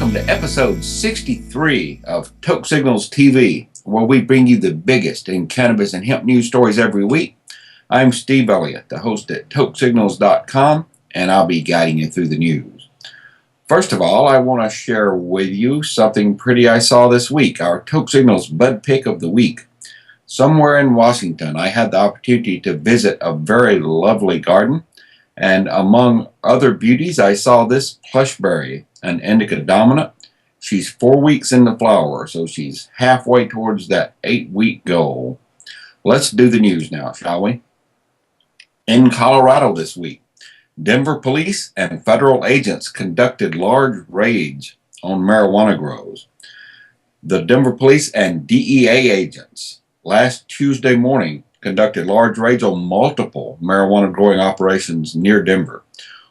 welcome to episode 63 of Toke Signals TV, where we bring you the biggest in cannabis and hemp news stories every week. I'm Steve Elliott, the host at tokesignals.com, and I'll be guiding you through the news. First of all, I want to share with you something pretty I saw this week, our Toke Signals Bud Pick of the Week. Somewhere in Washington, I had the opportunity to visit a very lovely garden, and among other beauties, I saw this plushberry, an indica dominant. She's 4 weeks in the flower, so she's halfway towards that 8-week goal. Let's do the news now, shall we? In Colorado this week, Denver police and federal agents conducted large raids on marijuana grows. The Denver police and DEA agents last Tuesday morning conducted large raids on multiple marijuana growing operations near Denver.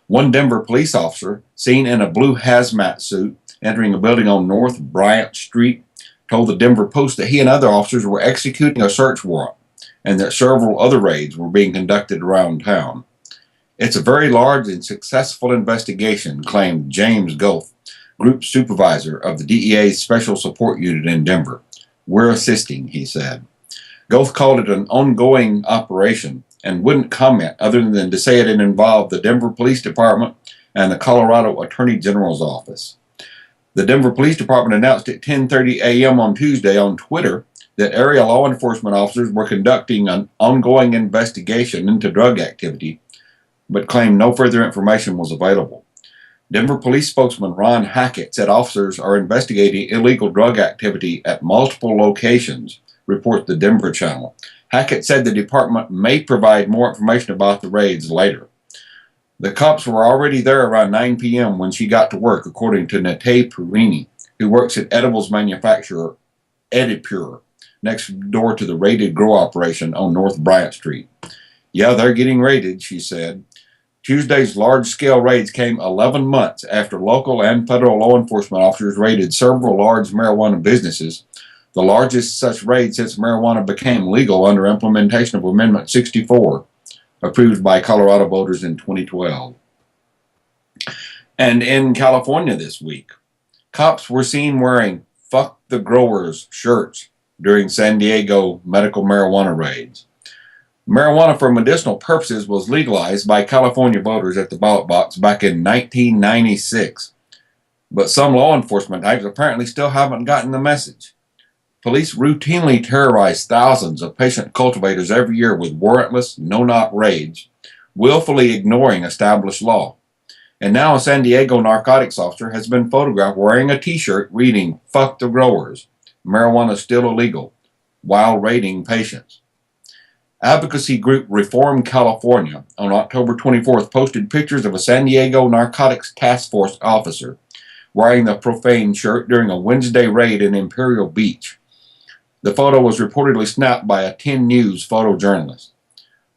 One Denver police officer, seen in a blue hazmat suit entering a building on North Bryant Street, told the Denver Post that he and other officers were executing a search warrant and that several other raids were being conducted around town. It's a very large and successful investigation, claimed James Goff, group supervisor of the DEA's Special Support Unit in Denver. We're assisting, he said. Goff called it an ongoing operation and wouldn't comment other than to say it involved the Denver Police Department and the Colorado Attorney General's office. The Denver Police Department announced at 10:30 a.m. on Tuesday on Twitter that area law enforcement officers were conducting an ongoing investigation into drug activity, but claimed no further information was available. Denver Police spokesman Ron Hackett said officers are investigating illegal drug activity at multiple locations, reports the Denver Channel. Hackett said the department may provide more information about the raids later. The cops were already there around 9 p.m. when she got to work, according to Nate Perini, who works at edibles manufacturer Edipure, next door to the raided grow operation on North Bryant Street. Yeah, they're getting raided, she said. Tuesday's large-scale raids came 11 months after local and federal law enforcement officers raided several large marijuana businesses, the largest such raid since marijuana became legal under implementation of Amendment 64, approved by Colorado voters in 2012. And in California this week, cops were seen wearing "Fuck the Growers" shirts during San Diego medical marijuana raids. Marijuana for medicinal purposes was legalized by California voters at the ballot box back in 1996, but some law enforcement types apparently still haven't gotten the message. Police routinely terrorize thousands of patient cultivators every year with warrantless, no-knock raids, willfully ignoring established law. And now a San Diego narcotics officer has been photographed wearing a t-shirt reading "Fuck the Growers, marijuana is still illegal," while raiding patients. Advocacy group Reform California on October 24th posted pictures of a San Diego Narcotics Task Force officer wearing the profane shirt during a Wednesday raid in Imperial Beach. The photo was reportedly snapped by a 10 News photojournalist.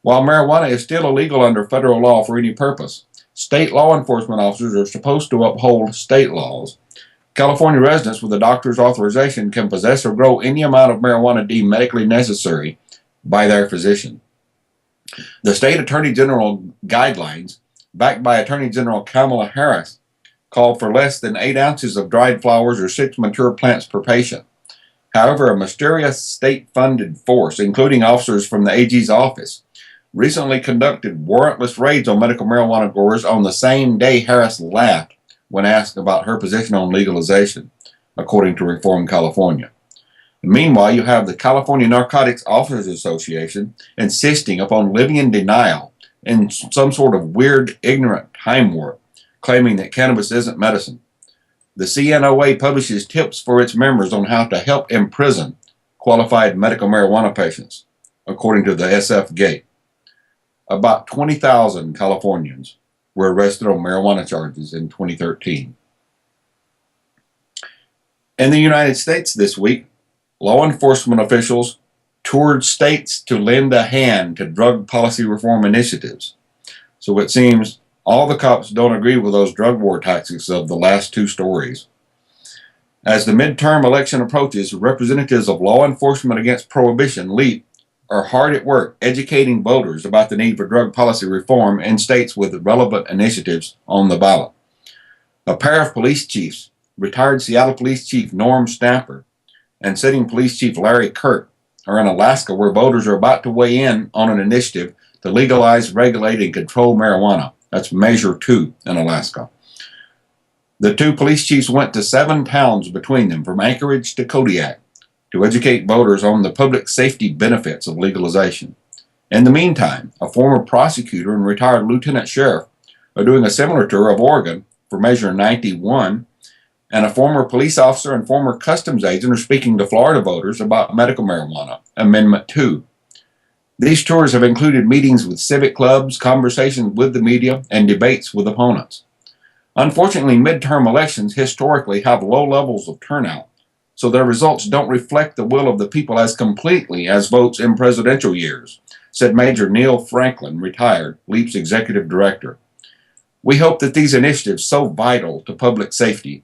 While marijuana is still illegal under federal law for any purpose, state law enforcement officers are supposed to uphold state laws. California residents with a doctor's authorization can possess or grow any amount of marijuana deemed medically necessary by their physician. The state attorney general guidelines, backed by Attorney General Kamala Harris, called for less than 8 ounces of dried flowers or 6 mature plants per patient. However, a mysterious state-funded force, including officers from the AG's office, recently conducted warrantless raids on medical marijuana growers on the same day Harris laughed when asked about her position on legalization, according to Reform California. Meanwhile, you have the California Narcotics Officers Association insisting upon living in denial in some sort of weird, ignorant time warp, claiming that cannabis isn't medicine. The CNOA publishes tips for its members on how to help imprison qualified medical marijuana patients, according to the SF Gate. About 20,000 Californians were arrested on marijuana charges in 2013. In the United States this week, law enforcement officials toured states to lend a hand to drug policy reform initiatives. So it seems all the cops don't agree with those drug war tactics of the last 2 stories. As the midterm election approaches, representatives of law enforcement against prohibition, LEAP, are hard at work educating voters about the need for drug policy reform in states with relevant initiatives on the ballot. A pair of police chiefs retired Seattle Police Chief Norm Snapper, and sitting Police Chief Larry Kirk are in Alaska, where voters are about to weigh in on an initiative to legalize, regulate, and control marijuana. That's Measure 2 in Alaska. The two police chiefs went to 7 towns between them, from Anchorage to Kodiak, to educate voters on the public safety benefits of legalization. In the meantime, a former prosecutor and retired lieutenant sheriff are doing a similar tour of Oregon for Measure 91, and a former police officer and former customs agent are speaking to Florida voters about medical marijuana, Amendment 2. These tours have included meetings with civic clubs, conversations with the media, and debates with opponents. Unfortunately, midterm elections historically have low levels of turnout, so their results don't reflect the will of the people as completely as votes in presidential years, said Major Neil Franklin, retired, LEAP's executive director. We hope that these initiatives, so vital to public safety,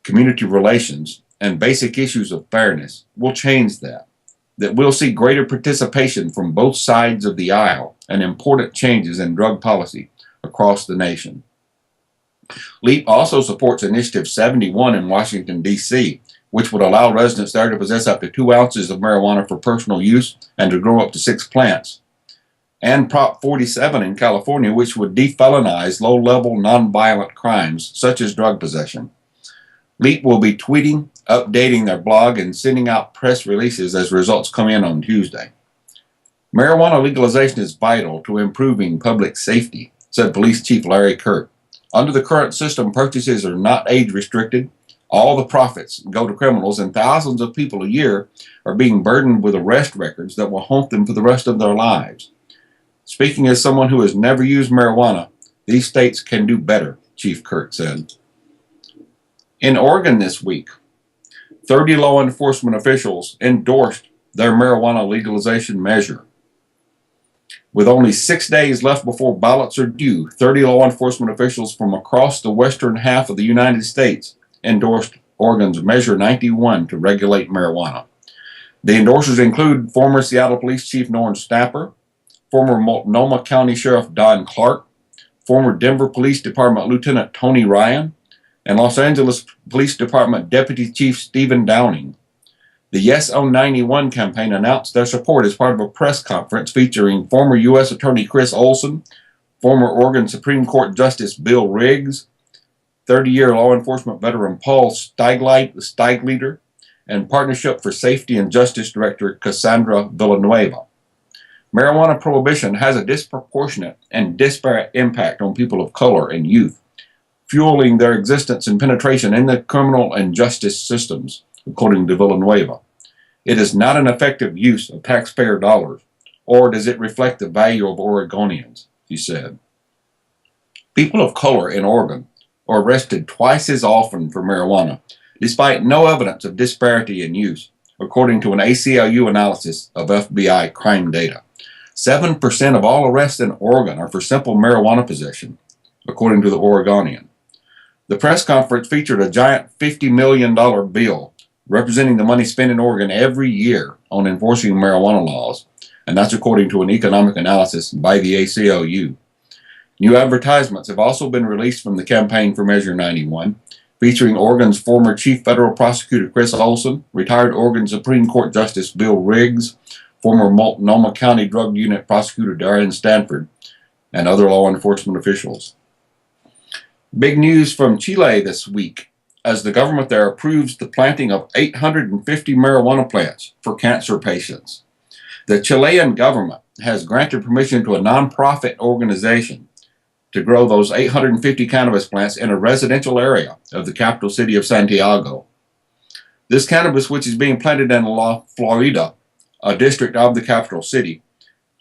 community relations, and basic issues of fairness, will change that we'll see greater participation from both sides of the aisle and important changes in drug policy across the nation. LEAP also supports Initiative 71 in Washington, D.C., which would allow residents there to possess up to 2 ounces of marijuana for personal use and to grow up to 6 plants. And Prop 47 in California, which would defelonize low-level nonviolent crimes such as drug possession. LEAP will be tweeting, updating their blog, and sending out press releases as results come in on Tuesday. Marijuana legalization is vital to improving public safety, said Police Chief Larry Kirk. Under the current system, purchases are not age-restricted. All the profits go to criminals, and thousands of people a year are being burdened with arrest records that will haunt them for the rest of their lives. Speaking as someone who has never used marijuana, these states can do better, Chief Kirk said. In Oregon this week, 30 law enforcement officials endorsed their marijuana legalization measure. With only 6 days left before ballots are due, 30 law enforcement officials from across the western half of the United States endorsed Oregon's Measure 91 to regulate marijuana. The endorsers include former Seattle Police Chief Norm Snapper, former Multnomah County Sheriff Don Clark, former Denver Police Department Lieutenant Tony Ryan, and Los Angeles Police Department Deputy Chief Stephen Downing. The Yes on 91 campaign announced their support as part of a press conference featuring former U.S. Attorney Chris Olson, former Oregon Supreme Court Justice Bill Riggs, 30-year law enforcement veteran Paul Steiglieder, and Partnership for Safety and Justice Director Cassandra Villanueva. Marijuana prohibition has a disproportionate and disparate impact on people of color and youth, fueling their existence and penetration in the criminal and justice systems, according to Villanueva. It is not an effective use of taxpayer dollars, or does it reflect the value of Oregonians, he said. People of color in Oregon are arrested twice as often for marijuana, despite no evidence of disparity in use, according to an ACLU analysis of FBI crime data. 7% of all arrests in Oregon are for simple marijuana possession, according to the Oregonian. The press conference featured a giant $50 million bill representing the money spent in Oregon every year on enforcing marijuana laws, and that's according to an economic analysis by the ACLU. New advertisements have also been released from the campaign for Measure 91, featuring Oregon's former Chief Federal Prosecutor Chris Olson, retired Oregon Supreme Court Justice Bill Riggs, former Multnomah County Drug Unit Prosecutor Darian Stanford, and other law enforcement officials. Big news from Chile this week, as the government there approves the planting of 850 marijuana plants for cancer patients. The Chilean government has granted permission to a nonprofit organization to grow those 850 cannabis plants in a residential area of the capital city of Santiago. This cannabis, which is being planted in La Florida, a district of the capital city,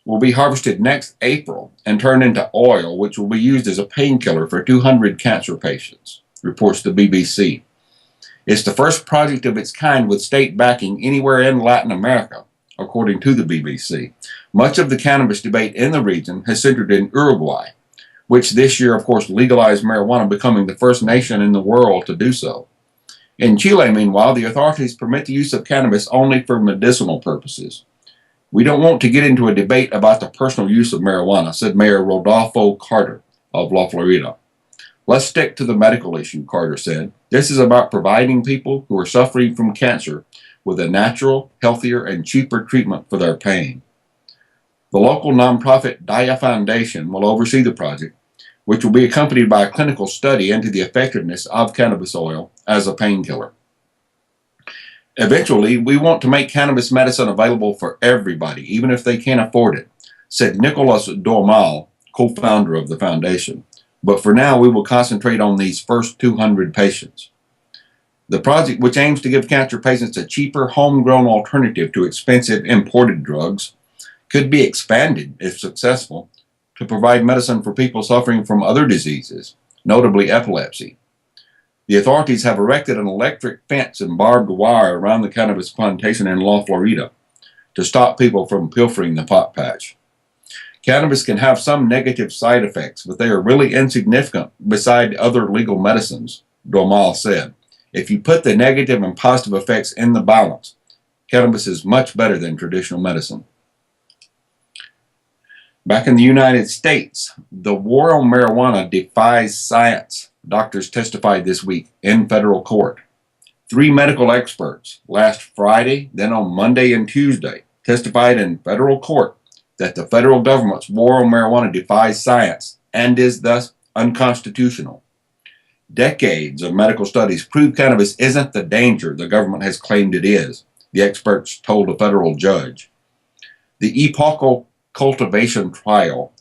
will be harvested next April and turned into oil, which will be used as a painkiller for 200 cancer patients, reports the BBC. It's the first project of its kind with state backing anywhere in Latin America, according to the BBC. Much of the cannabis debate in the region has centered in Uruguay, which this year, of course, legalized marijuana, becoming the first nation in the world to do so. In Chile, meanwhile, the authorities permit the use of cannabis only for medicinal purposes. We don't want to get into a debate about the personal use of marijuana, said Mayor Rodolfo Carter of La Florida. Let's stick to the medical issue, Carter said. This is about providing people who are suffering from cancer with a natural, healthier, and cheaper treatment for their pain. The local nonprofit Daya Foundation will oversee the project, which will be accompanied by a clinical study into the effectiveness of cannabis oil as a painkiller. Eventually, we want to make cannabis medicine available for everybody, even if they can't afford it, said Nicholas Dormal, co-founder of the foundation. But for now, we will concentrate on these first 200 patients. The project, which aims to give cancer patients a cheaper, homegrown alternative to expensive imported drugs, could be expanded, if successful, to provide medicine for people suffering from other diseases, notably epilepsy. The authorities have erected an electric fence and barbed wire around the cannabis plantation in La Florida to stop people from pilfering the pot patch. Cannabis can have some negative side effects, but they are really insignificant beside other legal medicines, Dormal said. If you put the negative and positive effects in the balance, cannabis is much better than traditional medicine. Back in the United States, the war on marijuana defies science. Doctors testified this week in federal court. 3 medical experts last Friday, then on Monday and Tuesday, testified in federal court that the federal government's war on marijuana defies science and is thus unconstitutional. Decades of medical studies prove cannabis isn't the danger the government has claimed it is, the experts told a federal judge. The epochal cultivation trial,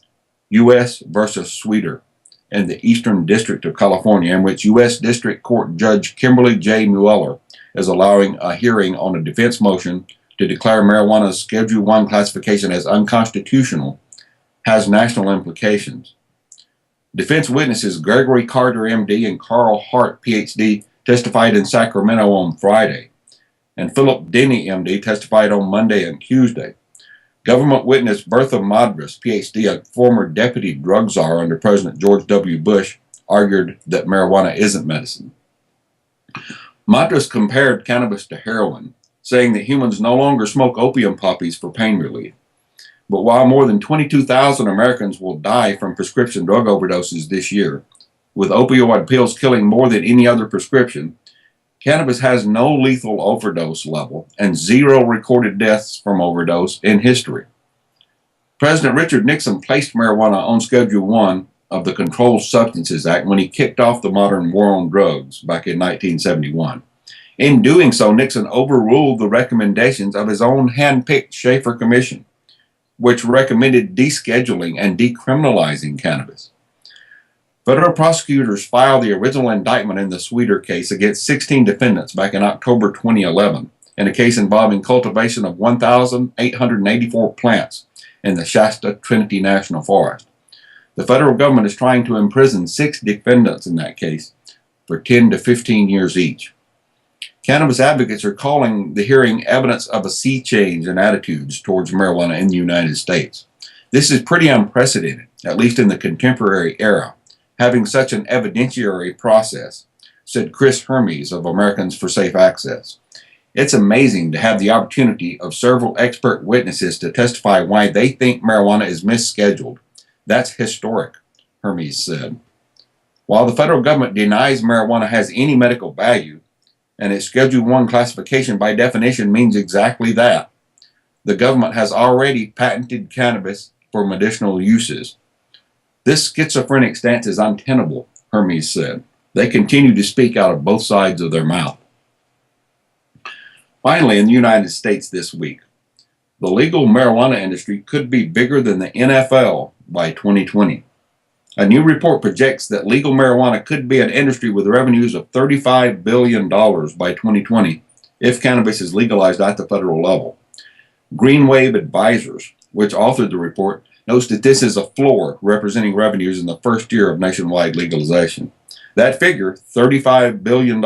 U.S. versus Sweeter, in the Eastern District of California, in which U.S. District Court Judge Kimberly J. Mueller is allowing a hearing on a defense motion to declare marijuana's Schedule I classification as unconstitutional, has national implications. Defense witnesses Gregory Carter, M.D., and Carl Hart, Ph.D., testified in Sacramento on Friday, and Philip Denny, M.D., testified on Monday and Tuesday. Government witness Bertha Madras, Ph.D., a former deputy drug czar under President George W. Bush, argued that marijuana isn't medicine. Madras compared cannabis to heroin, saying that humans no longer smoke opium poppies for pain relief. But while more than 22,000 Americans will die from prescription drug overdoses this year, with opioid pills killing more than any other prescription, cannabis has no lethal overdose level and 0 recorded deaths from overdose in history. President Richard Nixon placed marijuana on Schedule I of the Controlled Substances Act when he kicked off the modern war on drugs back in 1971. In doing so, Nixon overruled the recommendations of his own hand-picked Schaefer Commission, which recommended descheduling and decriminalizing cannabis. Federal prosecutors filed the original indictment in the Sweeter case against 16 defendants back in October 2011 in a case involving cultivation of 1,884 plants in the Shasta Trinity National Forest. The federal government is trying to imprison 6 defendants in that case for 10 to 15 years each. Cannabis advocates are calling the hearing evidence of a sea change in attitudes towards marijuana in the United States. This is pretty unprecedented, at least in the contemporary era, having such an evidentiary process, said Chris Hermes of Americans for Safe Access. It's amazing to have the opportunity of several expert witnesses to testify why they think marijuana is misscheduled. That's historic, Hermes said. While the federal government denies marijuana has any medical value, and its Schedule I classification by definition means exactly that, the government has already patented cannabis for medicinal uses. This schizophrenic stance is untenable, Hermes said. They continue to speak out of both sides of their mouth. Finally, in the United States this week, the legal marijuana industry could be bigger than the NFL by 2020. A new report projects that legal marijuana could be an industry with revenues of $35 billion by 2020 if cannabis is legalized at the federal level. Green Wave Advisors, which authored the report, notes that this is a floor representing revenues in the first year of nationwide legalization. That figure, $35 billion,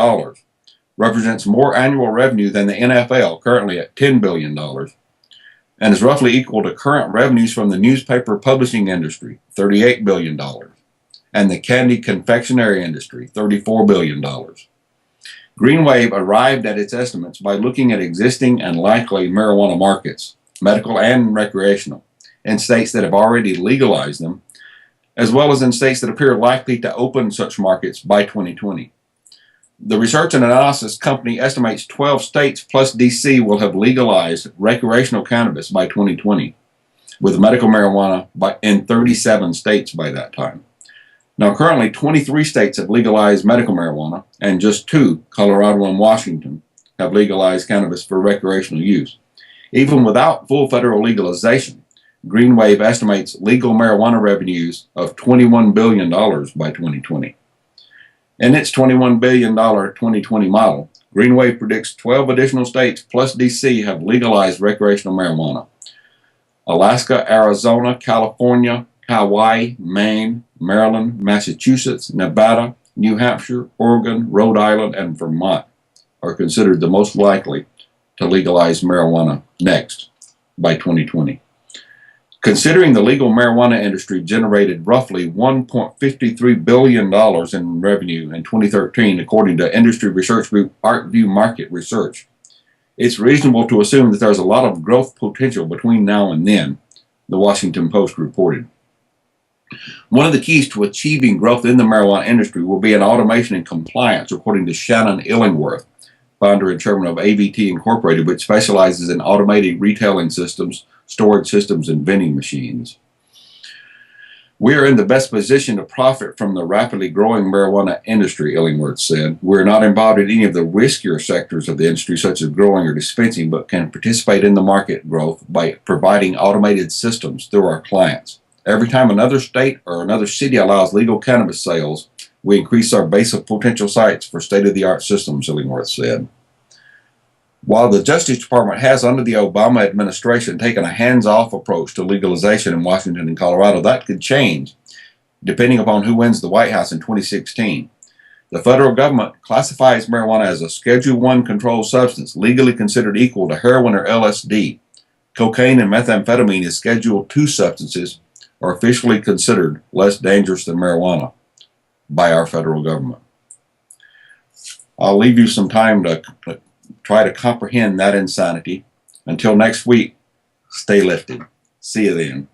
represents more annual revenue than the NFL, currently at $10 billion, and is roughly equal to current revenues from the newspaper publishing industry, $38 billion, and the candy confectionery industry, $34 billion. Green Wave arrived at its estimates by looking at existing and likely marijuana markets, medical and recreational, in states that have already legalized them, as well as in states that appear likely to open such markets by 2020. The research and analysis company estimates 12 states plus D.C. will have legalized recreational cannabis by 2020, with medical marijuana in 37 states by that time. Now, currently, 23 states have legalized medical marijuana, and just 2, Colorado and Washington, have legalized cannabis for recreational use. Even without full federal legalization, Greenwave estimates legal marijuana revenues of $21 billion by 2020. In its $21 billion 2020 model, Greenwave predicts 12 additional states plus D.C. have legalized recreational marijuana. Alaska, Arizona, California, Hawaii, Maine, Maryland, Massachusetts, Nevada, New Hampshire, Oregon, Rhode Island, and Vermont are considered the most likely to legalize marijuana next by 2020. Considering the legal marijuana industry generated roughly $1.53 billion in revenue in 2013, according to industry research group ArcView Market Research, it's reasonable to assume that there's a lot of growth potential between now and then, the Washington Post reported. One of the keys to achieving growth in the marijuana industry will be an automation and compliance, according to Shannon Illingworth, founder and chairman of AVT Incorporated, which specializes in automated retailing systems, storage systems, and vending machines. We are in the best position to profit from the rapidly growing marijuana industry, Illingworth said. We're not involved in any of the riskier sectors of the industry, such as growing or dispensing, but can participate in the market growth by providing automated systems through our clients. Every time another state or another city allows legal cannabis sales, we increase our base of potential sites for state-of-the-art systems, Illingworth said. While the Justice Department has, under the Obama administration, taken a hands-off approach to legalization in Washington and Colorado, that could change depending upon who wins the White House in 2016. The federal government classifies marijuana as a Schedule I controlled substance, legally considered equal to heroin or LSD. Cocaine and methamphetamine as Schedule II substances are officially considered less dangerous than marijuana by our federal government. I'll leave you some time to try to comprehend that insanity. Until next week, stay lifted. See you then.